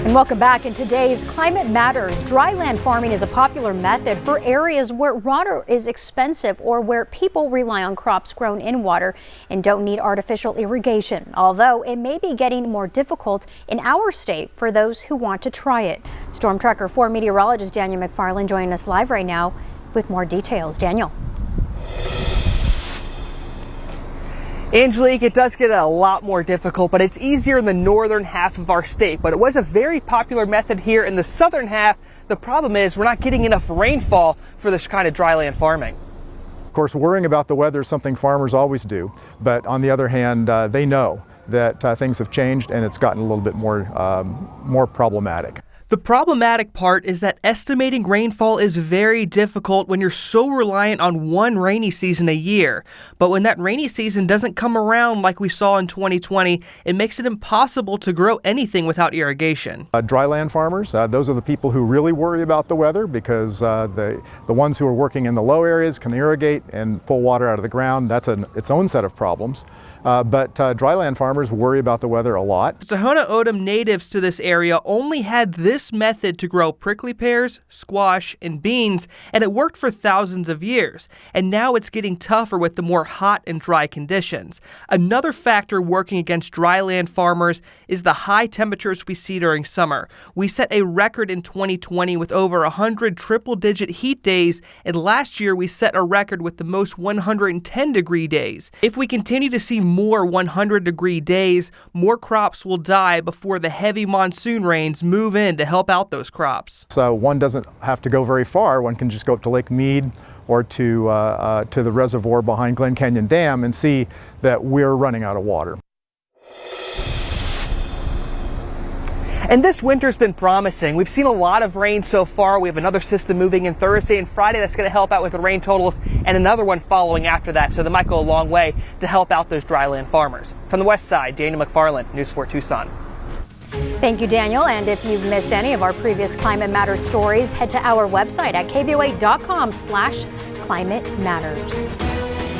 And welcome back. In today's Climate Matters, dryland farming is a popular method for areas where water is expensive or where people rely on crops grown in water and don't need artificial irrigation, although it may be getting more difficult in our state for those who want to try it. Storm Tracker 4 meteorologist Daniel McFarland joining us live right now with more details. Daniel. Angelique, it does get a lot more difficult, but it's easier in the northern half of our state. But it was a very popular method here in the southern half. The problem is we're not getting enough rainfall for this kind of dryland farming. Of course, worrying about the weather is something farmers always do. But on the other hand, they know that things have changed and it's gotten a little bit more problematic. The problematic part is that estimating rainfall is very difficult when you're so reliant on one rainy season a year. But when that rainy season doesn't come around like we saw in 2020, it makes it impossible to grow anything without irrigation. Dryland farmers, those are the people who really worry about the weather because the ones who are working in the low areas can irrigate and pull water out of the ground. That's its own set of problems. But dryland farmers worry about the weather a lot. Tohono O'odham natives to this area only had this method to grow prickly pears, squash, and beans, and it worked for thousands of years. And now it's getting tougher with the more hot and dry conditions. Another factor working against dryland farmers is the high temperatures we see during summer. We set a record in 2020 with over 100 triple-digit heat days, and last year we set a record with the most 110-degree days. If we continue to see more 100-degree days, more crops will die before the heavy monsoon rains move in to help out those crops. So one doesn't have to go very far. One can just go up to Lake Mead or to the reservoir behind Glen Canyon Dam and see that we're running out of water. And this winter's been promising. We've seen a lot of rain so far. We have another system moving in Thursday and Friday that's going to help out with the rain totals, and another one following after that. So that might go a long way to help out those dryland farmers. From the west side, Daniel McFarland, News 4 Tucson. Thank you, Daniel. And if you've missed any of our previous Climate Matters stories, head to our website at KVOA.com/Climate Matters.